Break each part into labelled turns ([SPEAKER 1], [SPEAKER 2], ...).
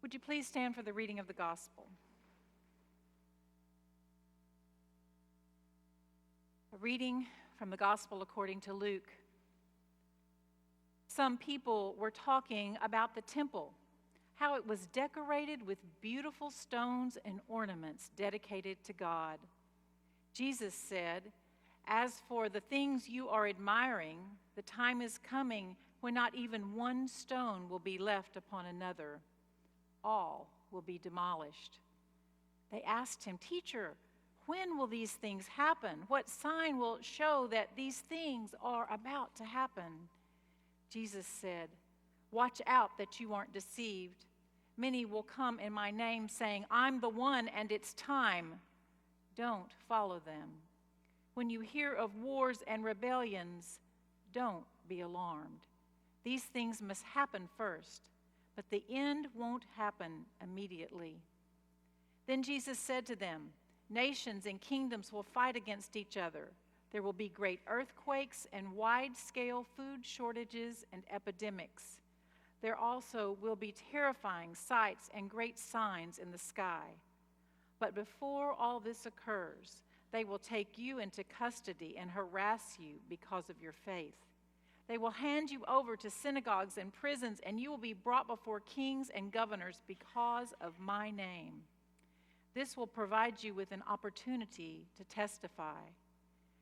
[SPEAKER 1] Would you please stand for the reading of the gospel? A reading from the gospel according to Luke. Some people were talking about the temple, how it was decorated with beautiful stones and ornaments dedicated to God. Jesus said, "As for the things you are admiring, the time is coming when not even one stone will be left upon another. All will be demolished." They asked him, "Teacher, when will these things happen? What sign will show that these things are about to happen?" Jesus said, "Watch out that you aren't deceived. Many will come in my name saying, 'I'm the one and it's time.' Don't follow them. When you hear of wars and rebellions, don't be alarmed. These things must happen first, but the end won't happen immediately." Then Jesus said to them, "Nations and kingdoms will fight against each other. There will be great earthquakes and wide-scale food shortages and epidemics. There also will be terrifying sights and great signs in the sky. But before all this occurs, they will take you into custody and harass you because of your faith. They will hand you over to synagogues and prisons, and you will be brought before kings and governors because of my name. This will provide you with an opportunity to testify.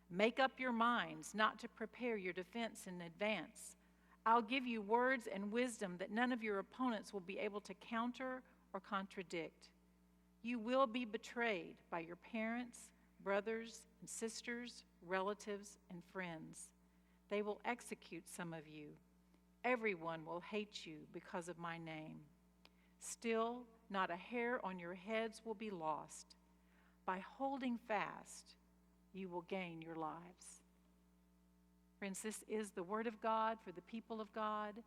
[SPEAKER 1] Make up your minds not to prepare your defense in advance. I'll give you words and wisdom that none of your opponents will be able to counter or contradict. You will be betrayed by your parents, brothers and sisters, relatives, and friends. They will execute some of you. Everyone will hate you because of my name. Still, not a hair on your heads will be lost. By holding fast, you will gain your lives." Friends, this is the word of God for the people of God.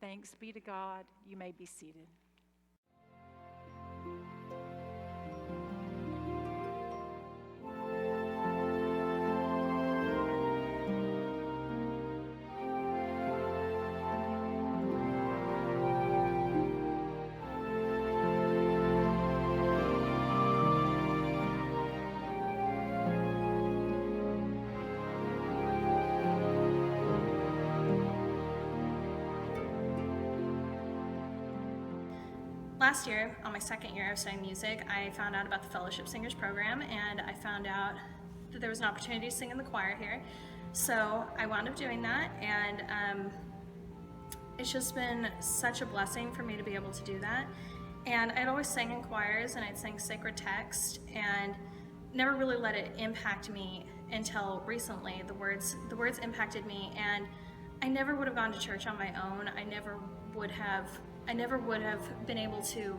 [SPEAKER 1] Thanks be to God. You may be seated.
[SPEAKER 2] Last year, on my second year of studying music, I found out about the Fellowship Singers program, and I found out that there was an opportunity to sing in the choir here. So I wound up doing that, and it's just been such a blessing for me to be able to do that. And I'd always sang in choirs, and I'd sang sacred text, and never really let it impact me until recently. The words impacted me, and I never would have gone to church on my own. I never would have been able to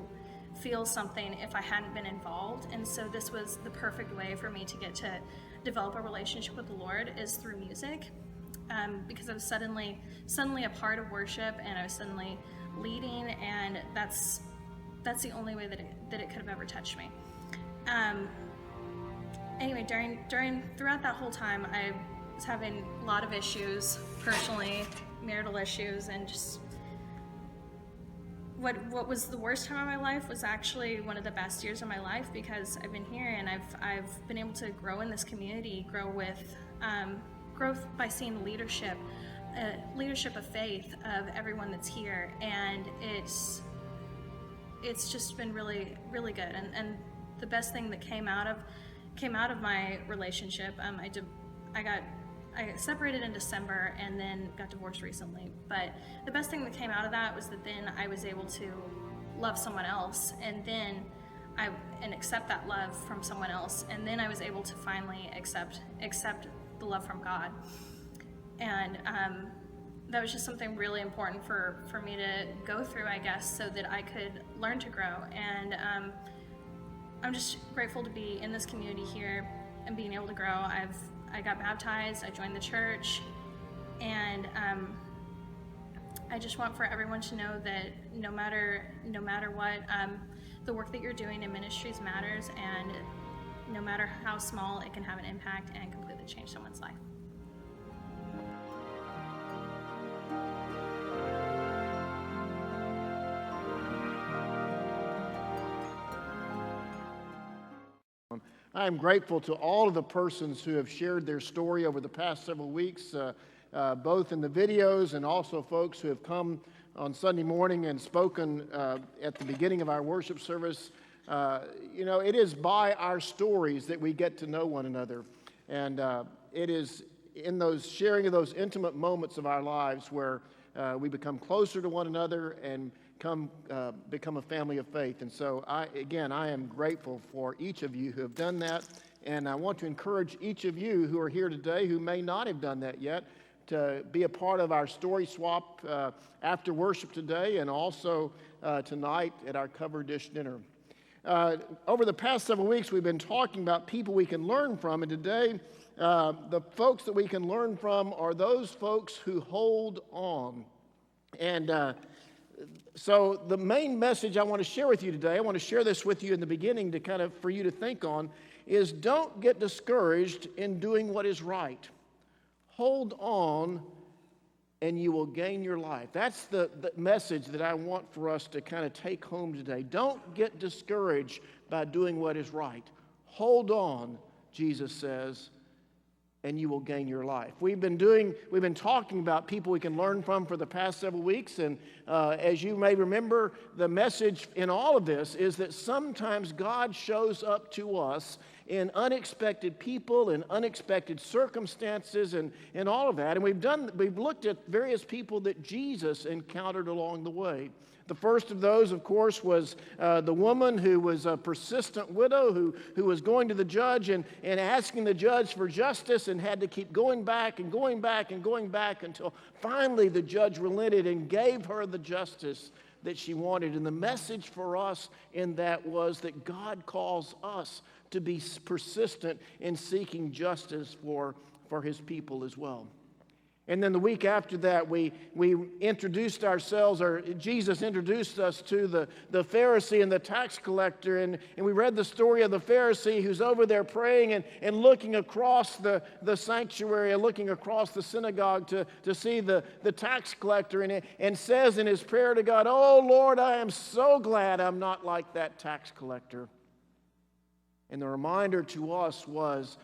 [SPEAKER 2] feel something if I hadn't been involved. And so this was the perfect way for me to get to develop a relationship with the Lord, is through music, because I was suddenly a part of worship, and I was suddenly leading, and that's the only way that it could have ever touched me. Anyway, throughout that whole time, I was having a lot of issues personally, marital issues, and just what was the worst time of my life was actually one of the best years of my life, because I've been here and I've been able to grow in this community, growth by seeing leadership of faith of everyone that's here, and it's just been really, really good. And the best thing that came out of my relationship, I got separated in December and then got divorced recently. But the best thing that came out of that was that then I was able to love someone else, and accept that love from someone else, and then I was able to finally accept the love from God. And that was just something really important for me to go through, I guess, so that I could learn to grow. And I'm just grateful to be in this community here and being able to grow. I got baptized, I joined the church, and I just want for everyone to know that no matter what, the work that you're doing in ministries matters, and no matter how small, it can have an impact and completely change someone's life.
[SPEAKER 3] I am grateful to all of the persons who have shared their story over the past several weeks, both in the videos and also folks who have come on Sunday morning and spoken at the beginning of our worship service. It is by our stories that we get to know one another. And it is in those sharing of those intimate moments of our lives where we become closer to one another and become a family of faith. And so, I am grateful for each of you who have done that. And I want to encourage each of you who are here today who may not have done that yet to be a part of our story swap after worship today and also tonight at our cover dish dinner. Over the past several weeks, we've been talking about people we can learn from. And today, the folks that we can learn from are those folks who hold on. And so the main message I want to share with you today, I want to share this with you in the beginning to kind of for you to think on, is don't get discouraged in doing what is right. Hold on and you will gain your life. That's the message that I want for us to kind of take home today. Don't get discouraged by doing what is right. Hold on, Jesus says, and you will gain your life. We've been talking about people we can learn from for the past several weeks, and as you may remember, the message in all of this is that sometimes God shows up to us in unexpected people and unexpected circumstances and all of that. And we've looked at various people that Jesus encountered along the way. The first of those, of course, was the woman who was a persistent widow who was going to the judge and asking the judge for justice and had to keep going back and going back and going back until finally the judge relented and gave her the justice that she wanted. And the message for us in that was that God calls us to be persistent in seeking justice for his people as well. And then the week after that, we introduced ourselves, or Jesus introduced us to the Pharisee and the tax collector, and we read the story of the Pharisee who's over there praying and looking across the sanctuary and looking across the synagogue to see the tax collector, and says in his prayer to God, "Oh Lord, I am so glad I'm not like that tax collector." And the reminder to us was,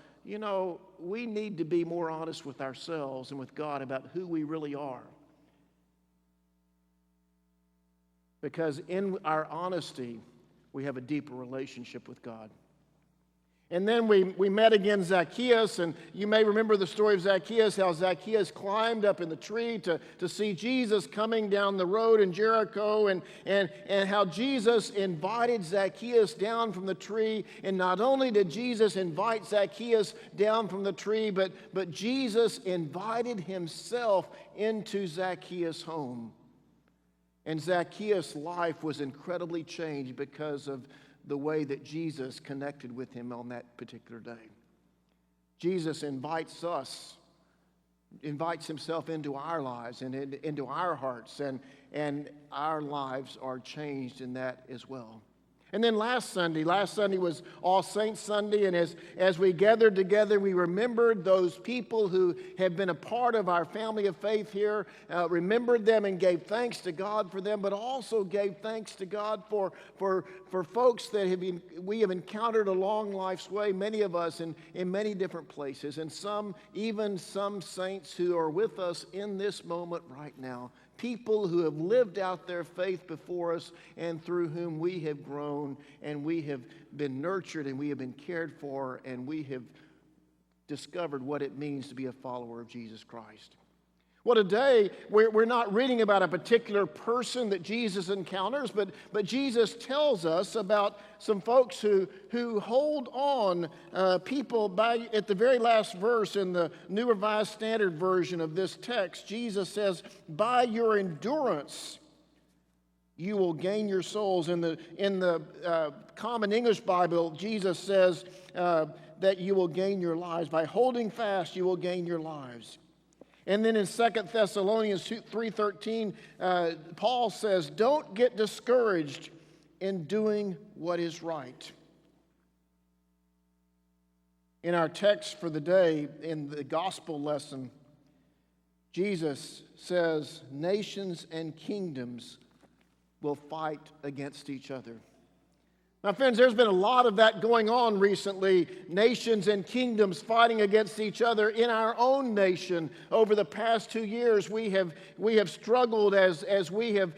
[SPEAKER 3] we need to be more honest with ourselves and with God about who we really are. Because in our honesty, we have a deeper relationship with God. And then we met again Zacchaeus, and you may remember the story of Zacchaeus, how Zacchaeus climbed up in the tree to see Jesus coming down the road in Jericho, and how Jesus invited Zacchaeus down from the tree. And not only did Jesus invite Zacchaeus down from the tree, but Jesus invited himself into Zacchaeus' home. And Zacchaeus' life was incredibly changed because of the way that Jesus connected with him on that particular day. Jesus invites himself into our lives and into our hearts, and our lives are changed in that as well. And then last Sunday was All Saints Sunday, and as we gathered together, we remembered those people who have been a part of our family of faith here, remembered them and gave thanks to God for them, but also gave thanks to God for folks that we have encountered along life's way, many of us in many different places, and some saints who are with us in this moment right now. People who have lived out their faith before us and through whom we have grown and we have been nurtured and we have been cared for and we have discovered what it means to be a follower of Jesus Christ. Well, today, we're not reading about a particular person that Jesus encounters, but Jesus tells us about some folks who hold on, people at the very last verse in the New Revised Standard Version of this text. Jesus says, "By your endurance, you will gain your souls." In the Common English Bible, Jesus says that you will gain your lives. By holding fast, you will gain your lives. And then in 2 Thessalonians 3:13, Paul says, "Don't get discouraged in doing what is right." In our text for the day, in the gospel lesson, Jesus says, "Nations and kingdoms will fight against each other. My friends, there's been a lot of that going on recently. Nations and kingdoms fighting against each other in our own nation. Over the past 2 years, we have struggled as we have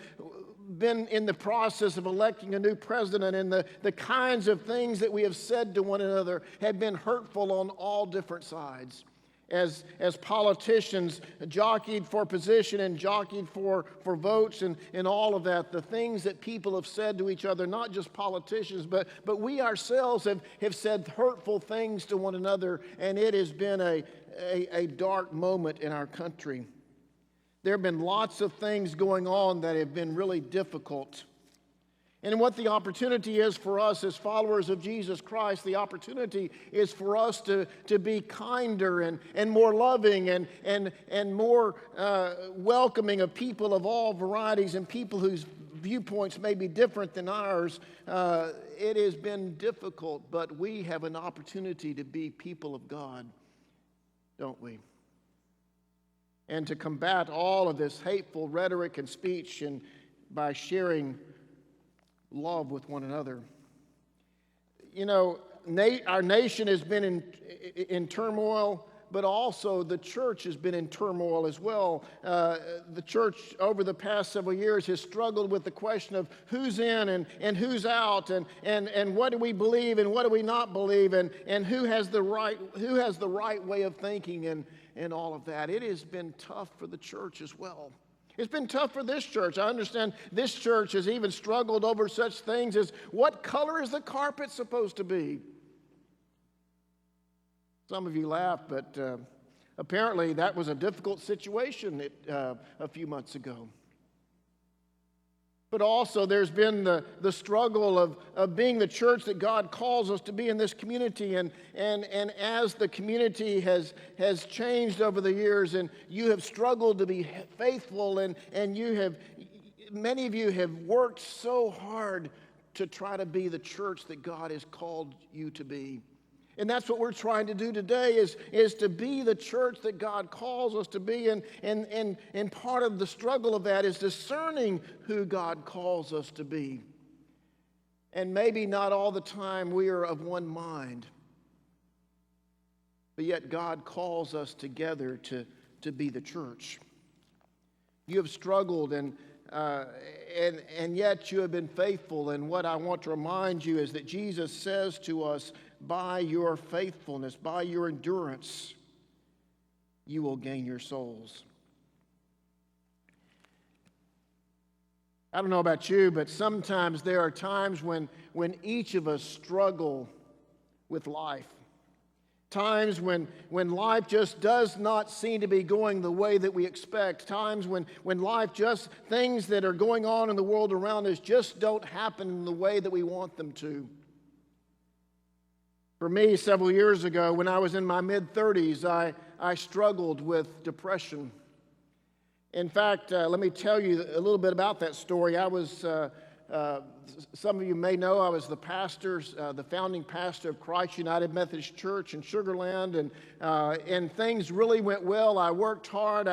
[SPEAKER 3] been in the process of electing a new president, and the kinds of things that we have said to one another have been hurtful on all different sides. As politicians jockeyed for position and jockeyed for votes and all of that, the things that people have said to each other, not just politicians, but we ourselves have said hurtful things to one another, and it has been a dark moment in our country. There have been lots of things going on that have been really difficult. And what the opportunity is for us as followers of Jesus Christ, the opportunity is for us to be kinder and more loving and more welcoming of people of all varieties and people whose viewpoints may be different than ours. It has been difficult, but we have an opportunity to be people of God, don't we? And to combat all of this hateful rhetoric and speech and by sharing love with one another. You know, our nation has been in turmoil, but also the church has been in turmoil as well. The church over the past several years has struggled with the question of who's in and who's out, and what do we believe and what do we not believe, and who has the right way of thinking and all of that. It has been tough for the church as well. It's been tough for this church. I understand this church has even struggled over such things as what color is the carpet supposed to be? Some of you laugh, but apparently that was a difficult situation a few months ago. But also there's been the struggle of being the church that God calls us to be in this community. And as the community has changed over the years and you have struggled to be faithful and many of you have worked so hard to try to be the church that God has called you to be. And that's what we're trying to do today is to be the church that God calls us to be. And part of the struggle of that is discerning who God calls us to be. And maybe not all the time we are of one mind. But yet God calls us together to be the church. You have struggled and yet you have been faithful. And what I want to remind you is that Jesus says to us, by your faithfulness, by your endurance, you will gain your souls. I don't know about you, but sometimes there are times when each of us struggle with life. Times when life just does not seem to be going the way that we expect. Times when life things that are going on in the world around us just don't happen in the way that we want them to. For me, several years ago, when I was in my mid-30s, I struggled with depression. In fact, let me tell you a little bit about that story. I was, some of you may know, I was the founding pastor of Christ United Methodist Church in Sugar Land, and things really went well. I worked hard.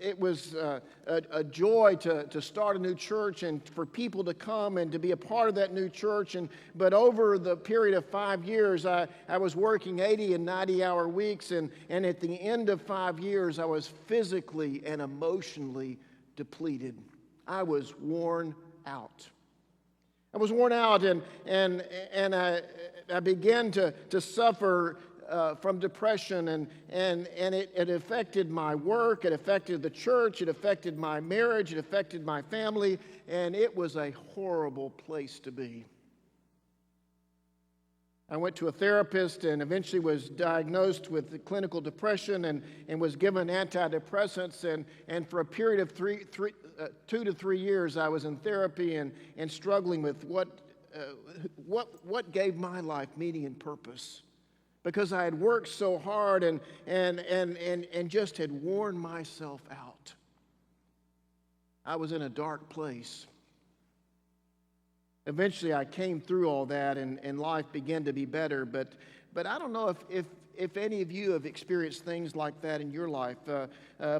[SPEAKER 3] It was a joy to start a new church and for people to come and to be a part of that new church. But over the period of 5 years, I was working 80 and 90-hour weeks, and at the end of 5 years, I was physically and emotionally depleted. I was worn out. I was worn out, and I began to suffer from depression, and it affected my work, it affected the church, it affected my marriage, it affected my family, and it was a horrible place to be. I went to a therapist and eventually was diagnosed with clinical depression and was given antidepressants, and for a period of 2 to 3 years I was in therapy and struggling with what gave my life meaning and purpose, because I had worked so hard and just had worn myself out. I was in a dark place. Eventually, I came through all that, and life began to be better. But I don't know if any of you have experienced things like that in your life.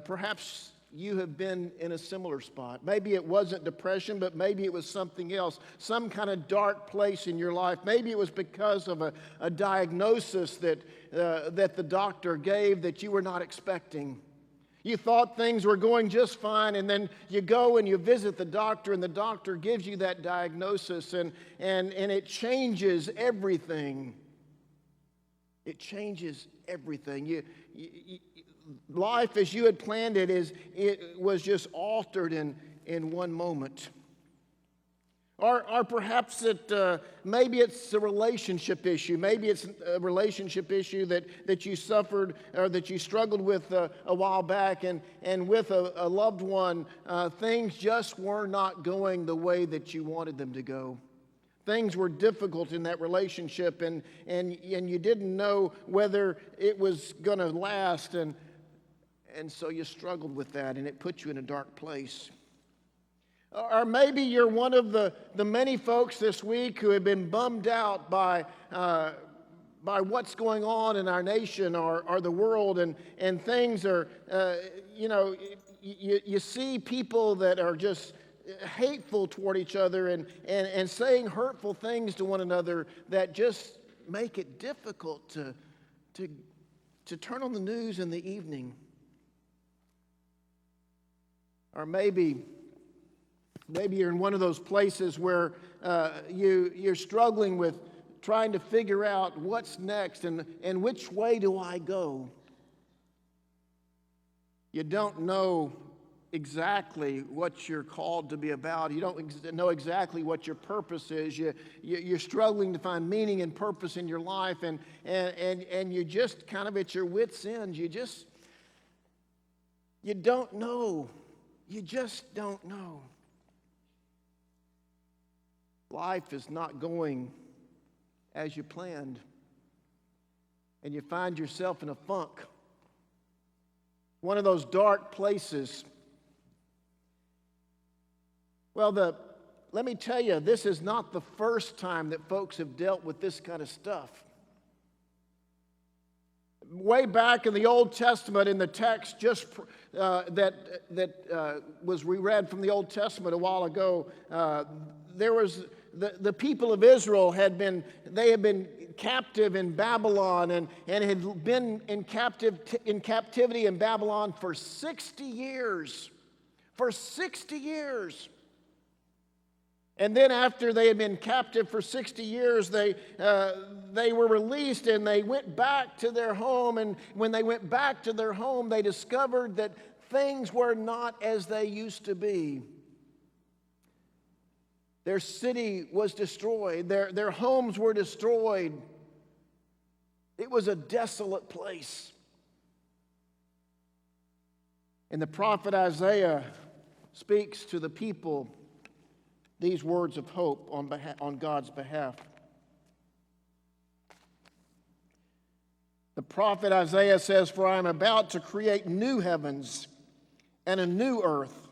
[SPEAKER 3] Perhaps you have been in a similar spot. Maybe it wasn't depression, but maybe it was something else, some kind of dark place in your life. Maybe it was because of a diagnosis that the doctor gave that you were not expecting. You thought things were going just fine, and then you go and you visit the doctor, and the doctor gives you that diagnosis, and it changes everything. It changes everything. Life as you had planned it was just altered in one moment. Or perhaps maybe it's a relationship issue. Maybe it's a relationship issue that you suffered or that you struggled with a while back, and with a loved one, things just were not going the way that you wanted them to go. Things were difficult in that relationship, and you didn't know whether it was going to last, and so you struggled with that, and it put you in a dark place. Or maybe you're one of the many folks this week who have been bummed out by what's going on in our nation or the world, and things are, you see people that are just hateful toward each other and saying hurtful things to one another that just make it difficult to turn on the news in the evening. Or maybe you're in one of those places where you're struggling with trying to figure out what's next and which way do I go. You don't know exactly what you're called to be about. You don't know exactly what your purpose is. You're struggling to find meaning and purpose in your life, and you're just kind of at your wits' end. You don't know. You just don't know. Life is not going as you planned, and you find yourself in a funk. One of those dark places. Well, let me tell you, this is not the first time that folks have dealt with this kind of stuff. Way back in the Old Testament, in the text just that was reread from the Old Testament a while ago, there was the people of Israel had been captive in Babylon and had been in captivity in Babylon for 60 years. For 60 years. And then after they had been captive for 60 years, they were released and they went back to their home. And when they went back to their home, they discovered that things were not as they used to be. Their city was destroyed. Their homes were destroyed. It was a desolate place. And the prophet Isaiah speaks to the people these words of hope on God's behalf. The prophet Isaiah says, "For I am about to create new heavens and a new earth.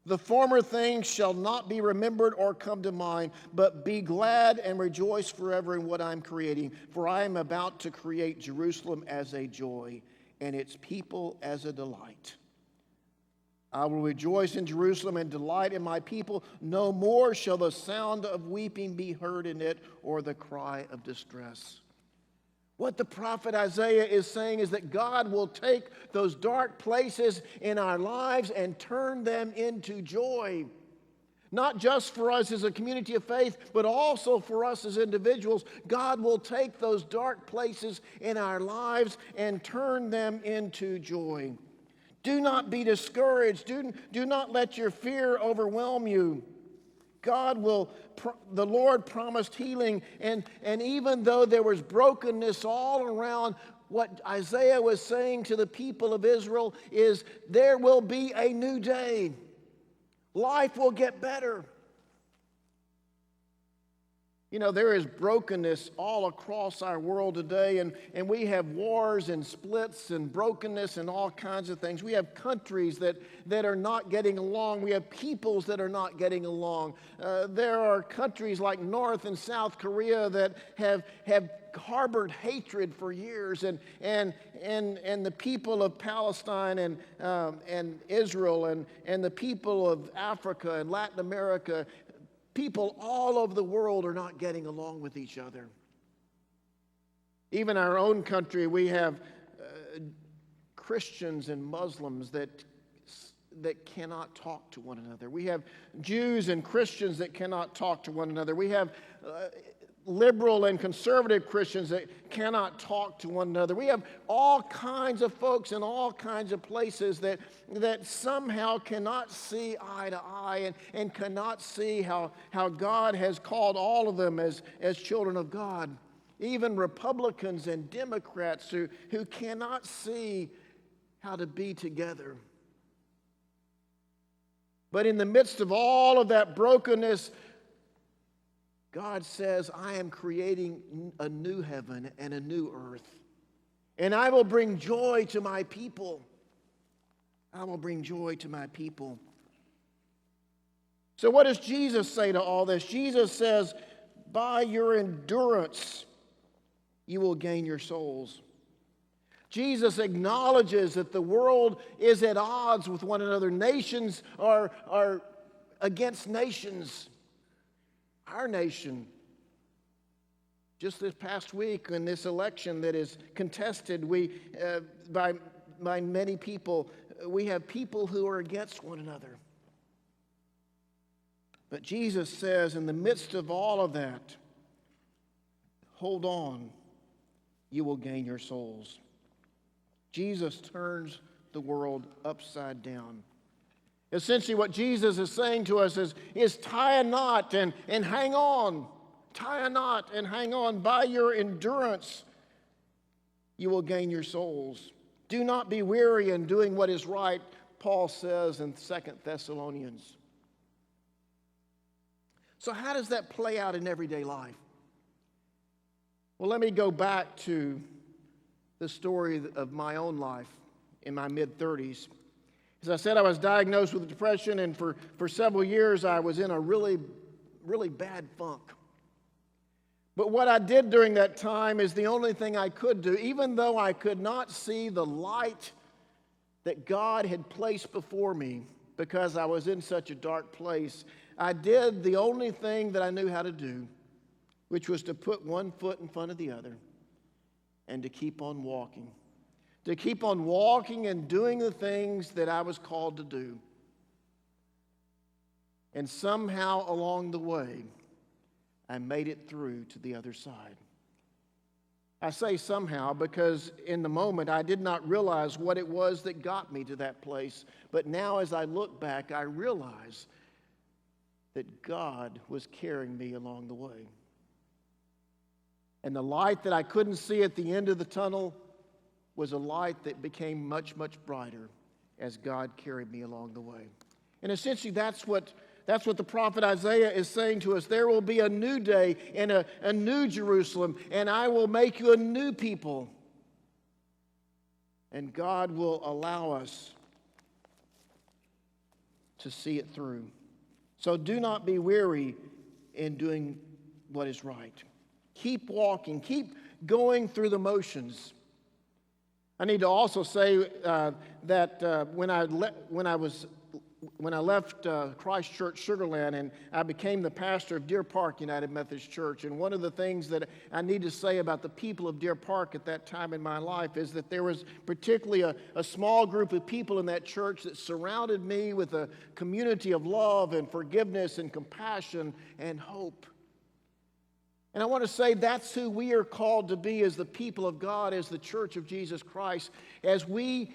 [SPEAKER 3] The former things shall not be remembered or come to mind, but be glad and rejoice forever in what I'm creating. For I am about to create Jerusalem as a joy and its people as a delight. I will rejoice in Jerusalem and delight in my people. No more shall the sound of weeping be heard in it, or the cry of distress." What the prophet Isaiah is saying is that God will take those dark places in our lives and turn them into joy. Not just for us as a community of faith, but also for us as individuals. God will take those dark places in our lives and turn them into joy. Do not be discouraged. Do not let your fear overwhelm you. The Lord promised healing, and even though there was brokenness all around, what Isaiah was saying to the people of Israel is there will be a new day. Life will get better. You know, there is brokenness all across our world today, and we have wars and splits and brokenness and all kinds of things. We have countries that are not getting along. We have peoples that are not getting along. There are countries like North and South Korea that have harbored hatred for years, and the people of Palestine and Israel and the people of Africa and Latin America, people all over the world are not getting along with each other. Even our own country, we have Christians and Muslims that cannot talk to one another. We have Jews and Christians that cannot talk to one another. We have liberal and conservative Christians that cannot talk to one another. We have all kinds of folks in all kinds of places that somehow cannot see eye to eye and cannot see how God has called all of them as children of God. Even Republicans and Democrats who cannot see how to be together. But in the midst of all of that brokenness, God says, I am creating a new heaven and a new earth. And I will bring joy to my people. I will bring joy to my people. So what does Jesus say to all this? Jesus says, by your endurance, you will gain your souls. Jesus acknowledges that the world is at odds with one another. Nations are against nations. Our nation, just this past week in this election that is contested by many people, we have people who are against one another. But Jesus says, in the midst of all of that, hold on, you will gain your souls. Jesus turns the world upside down. Essentially, what Jesus is saying to us is tie a knot and hang on. Tie a knot and hang on. By your endurance, you will gain your souls. Do not be weary in doing what is right, Paul says in 2 Thessalonians. So how does that play out in everyday life? Well, let me go back to the story of my own life in my mid-30s. As I said, I was diagnosed with depression, and for several years I was in a really, really bad funk. But what I did during that time is the only thing I could do, even though I could not see the light that God had placed before me because I was in such a dark place. I did the only thing that I knew how to do, which was to put one foot in front of the other and to keep on walking. To keep on walking and doing the things that I was called to do. And somehow along the way, I made it through to the other side. I say somehow because in the moment I did not realize what it was that got me to that place. But now as I look back, I realize that God was carrying me along the way. And the light that I couldn't see at the end of the tunnel was a light that became much, much brighter as God carried me along the way. And essentially that's what the prophet Isaiah is saying to us. There will be a new day and a new Jerusalem, and I will make you a new people. And God will allow us to see it through. So do not be weary in doing what is right. Keep walking. Keep going through the motions. I need to also say that when I left Christ Church Sugar Land and I became the pastor of Deer Park United Methodist Church, and one of the things that I need to say about the people of Deer Park at that time in my life is that there was particularly a small group of people in that church that surrounded me with a community of love and forgiveness and compassion and hope. And I want to say that's who we are called to be as the people of God, as the Church of Jesus Christ, as we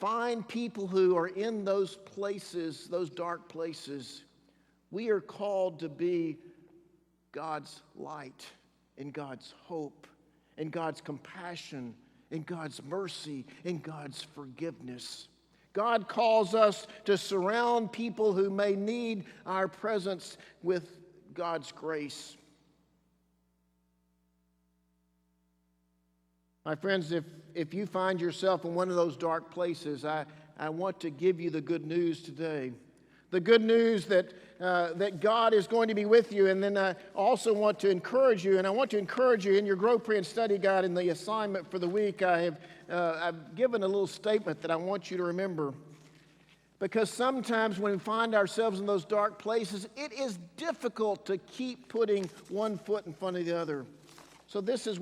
[SPEAKER 3] find people who are in those places, those dark places. We are called to be God's light and God's hope and God's compassion and God's mercy and God's forgiveness. God calls us to surround people who may need our presence with God's grace. My friends, if you find yourself in one of those dark places, I want to give you the good news today. The good news that God is going to be with you. And then I also want to encourage you, and I want to encourage you in your Grow, Pray, and Study Guide in the assignment for the week. I've given a little statement that I want you to remember. Because sometimes when we find ourselves in those dark places, it is difficult to keep putting one foot in front of the other. So this is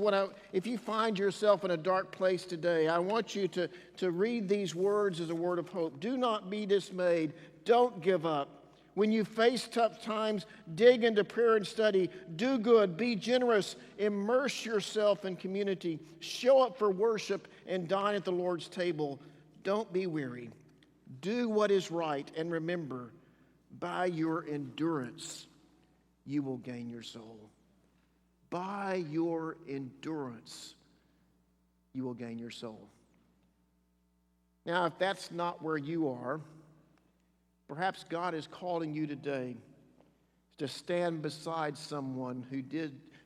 [SPEAKER 3] if you find yourself in a dark place today, I want you to read these words as a word of hope. Do not be dismayed. Don't give up. When you face tough times, dig into prayer and study. Do good. Be generous. Immerse yourself in community. Show up for worship and dine at the Lord's table. Don't be weary. Do what is right. And remember, by your endurance, you will gain your soul. By your endurance, you will gain your soul. Now, if that's not where you are, perhaps God is calling you today to stand beside someone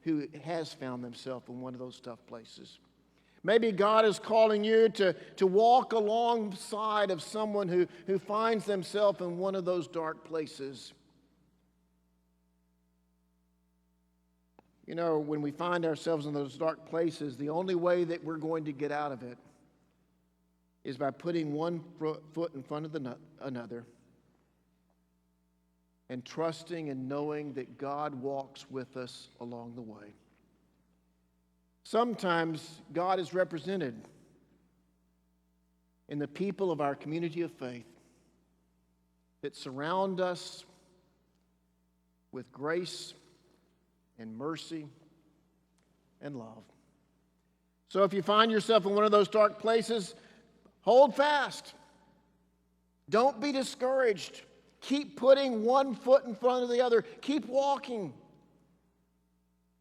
[SPEAKER 3] who has found themselves in one of those tough places. Maybe God is calling you to walk alongside of someone who finds themselves in one of those dark places. You know, when we find ourselves in those dark places, the only way that we're going to get out of it is by putting one foot in front of another and trusting and knowing that God walks with us along the way. Sometimes God is represented in the people of our community of faith that surround us with grace and mercy and love. So if you find yourself in one of those dark places, hold fast. Don't be discouraged. Keep putting one foot in front of the other. Keep walking.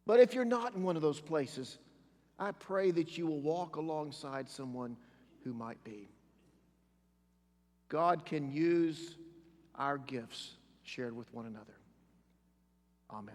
[SPEAKER 3] But if you're not in one of those places, I pray that you will walk alongside someone who might be. God can use our gifts shared with one another. Amen.